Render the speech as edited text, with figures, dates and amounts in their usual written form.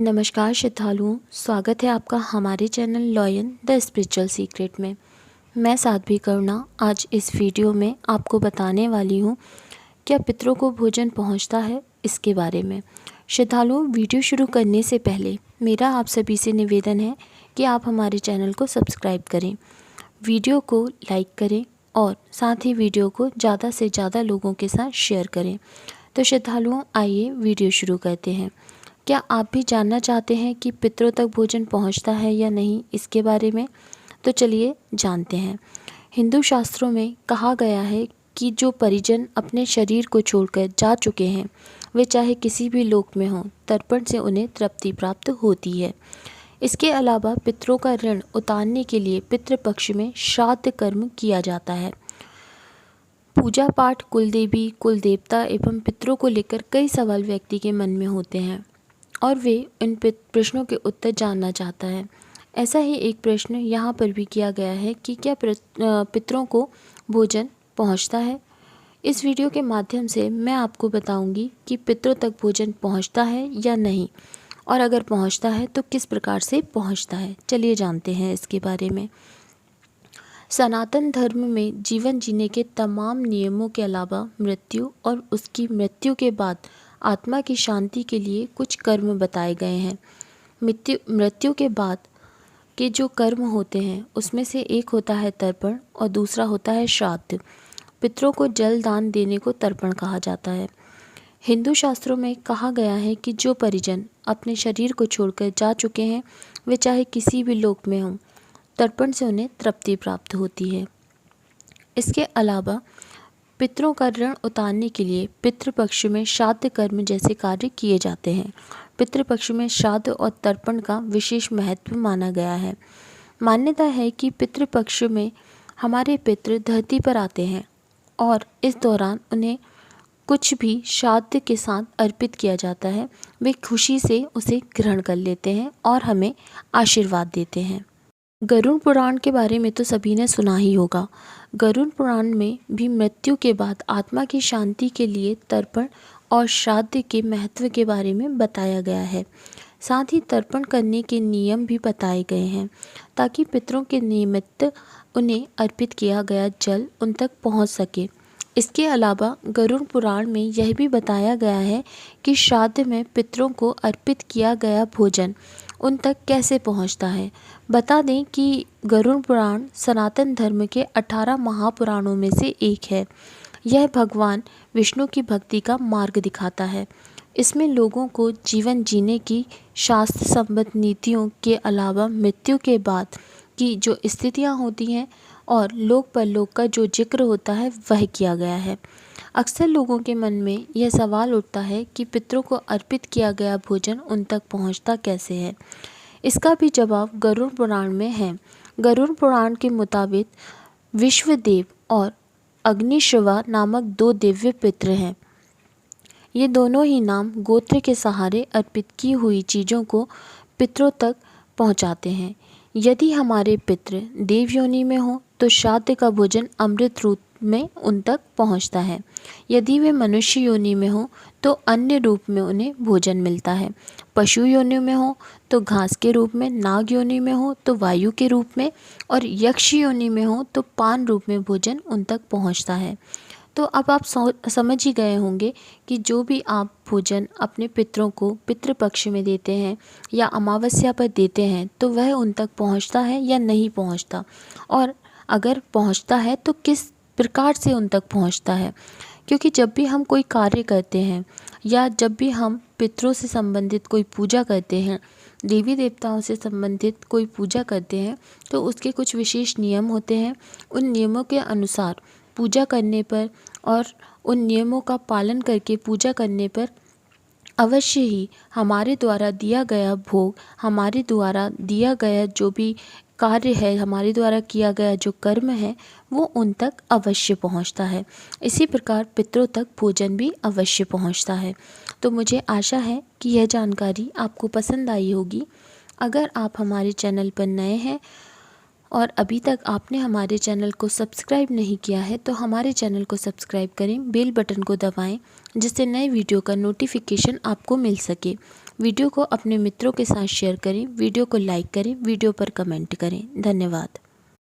नमस्कार श्रद्धालुओं, स्वागत है आपका हमारे channel lion the spiritual secret में। मैं साध्वी करुणा आज इस वीडियो में आपको बताने वाली हूँ क्या पितरों को भोजन पहुँचता है, इसके बारे में। श्रद्धालुओं, वीडियो शुरू करने से पहले मेरा आप सभी से निवेदन है कि आप हमारे चैनल को सब्सक्राइब करें, वीडियो को लाइक करें और साथ ही वीडियो को ज़्यादा से ज़्यादा लोगों के साथ शेयर करें। तो श्रद्धालुओं, आइए वीडियो शुरू करते हैं। क्या आप भी जानना चाहते हैं कि पितरों तक भोजन पहुंचता है या नहीं, इसके बारे में? तो चलिए जानते हैं। हिंदू शास्त्रों में कहा गया है कि जो परिजन अपने शरीर को छोड़कर जा चुके हैं, वे चाहे किसी भी लोक में हों, तर्पण से उन्हें तृप्ति प्राप्त होती है। इसके अलावा पितरों का ऋण उतारने के लिए पितृपक्ष में श्राद्ध कर्म किया जाता है। पूजा पाठ, कुलदेवी, कुलदेवता एवं पितरों को लेकर कई सवाल व्यक्ति के मन में होते हैं और वे इन प्रश्नों के उत्तर जानना चाहता है। ऐसा ही एक प्रश्न यहाँ पर भी किया गया है कि क्या पितरों को भोजन पहुँचता है। इस वीडियो के माध्यम से मैं आपको बताऊंगी कि पितरों तक भोजन पहुँचता है या नहीं, और अगर पहुँचता है तो किस प्रकार से पहुँचता है। चलिए जानते हैं इसके बारे में। सनातन धर्म में जीवन जीने के तमाम नियमों के अलावा मृत्यु और उसकी मृत्यु के बाद आत्मा की शांति के लिए कुछ कर्म बताए गए हैं। मृत्यु के बाद के जो कर्म होते हैं उसमें से एक होता है तर्पण और दूसरा होता है श्राद्ध। पितरों को जल दान देने को तर्पण कहा जाता है। हिंदू शास्त्रों में कहा गया है कि जो परिजन अपने शरीर को छोड़कर जा चुके हैं, वे चाहे किसी भी लोक में हों, तर्पण से उन्हें तृप्ति प्राप्त होती है। इसके अलावा पितरों का ऋण उतारने के लिए पितृपक्ष में श्राद्ध कर्म जैसे कार्य किए जाते हैं। पितृपक्ष में श्राद्ध और तर्पण का विशेष महत्व माना गया है। मान्यता है कि पितृपक्ष में हमारे पितृ धरती पर आते हैं और इस दौरान उन्हें कुछ भी श्राद्ध के साथ अर्पित किया जाता है। वे खुशी से उसे ग्रहण कर लेते हैं और हमें आशीर्वाद देते हैं। गरुड़ पुराण के बारे में तो सभी ने सुना ही होगा। गरुड़ पुराण में भी मृत्यु के बाद आत्मा की शांति के लिए तर्पण और श्राद्ध के महत्व के बारे में बताया गया है। साथ ही तर्पण करने के नियम भी बताए गए हैं ताकि पितरों के निमित्त उन्हें अर्पित किया गया जल उन तक पहुंच सके। इसके अलावा गरुड़ पुराण में यह भी बताया गया है कि श्राद्ध में पितरों को अर्पित किया गया भोजन उन तक कैसे पहुंचता है। बता दें कि गरुड़ पुराण सनातन धर्म के 18 महापुराणों में से एक है। यह भगवान विष्णु की भक्ति का मार्ग दिखाता है। इसमें लोगों को जीवन जीने की शास्त्र संबद्ध नीतियों के अलावा मृत्यु के बाद की जो स्थितियां होती हैं और लोक परलोक का जो जिक्र होता है वह किया गया है। अक्सर लोगों के मन में यह सवाल उठता है कि पितरों को अर्पित किया गया भोजन उन तक पहुंचता कैसे है। इसका भी जवाब गरुड़ पुराण में है। गरुड़ पुराण के मुताबिक विश्वदेव और अग्निश्रवा नामक 2 दिव्य पितृ हैं। ये दोनों ही नाम गोत्र के सहारे अर्पित की हुई चीज़ों को पितरों तक पहुंचाते हैं। यदि हमारे पितृ देव योनि में हो तो श्राद्ध का भोजन अमृत रूप में उन तक पहुंचता है। यदि वे मनुष्य योनि में हो तो अन्य रूप में उन्हें भोजन मिलता है। पशु योनि में हो तो घास के रूप में, नाग योनि में हो तो वायु के रूप में और यक्ष योनि में हो तो पान रूप में भोजन उन तक पहुंचता है। तो अब आप समझ ही गए होंगे कि जो भी आप भोजन अपने पितरों को पितृपक्ष में देते हैं या अमावस्या पर देते हैं तो वह उन तक पहुंचता है या नहीं पहुंचता, और अगर पहुंचता है तो किस प्रकार से उन तक पहुंचता है। क्योंकि जब भी हम कोई कार्य करते हैं या जब भी हम पितरों से संबंधित कोई पूजा करते हैं, देवी देवताओं से संबंधित कोई पूजा करते हैं, तो उसके कुछ विशेष नियम होते हैं। उन नियमों के अनुसार पूजा करने पर और उन नियमों का पालन करके पूजा करने पर अवश्य ही हमारे द्वारा दिया गया भोग, हमारे द्वारा दिया गया जो भी कार्य है, हमारे द्वारा किया गया जो कर्म है, वो उन तक अवश्य पहुंचता है। इसी प्रकार पितरों तक भोजन भी अवश्य पहुंचता है। तो मुझे आशा है कि यह जानकारी आपको पसंद आई होगी। अगर आप हमारे चैनल पर नए हैं और अभी तक आपने हमारे चैनल को सब्सक्राइब नहीं किया है तो हमारे चैनल को सब्सक्राइब करें, बेल बटन को दबाएं जिससे नए वीडियो का नोटिफिकेशन आपको मिल सके। वीडियो को अपने मित्रों के साथ शेयर करें, वीडियो को लाइक करें, वीडियो पर कमेंट करें। धन्यवाद।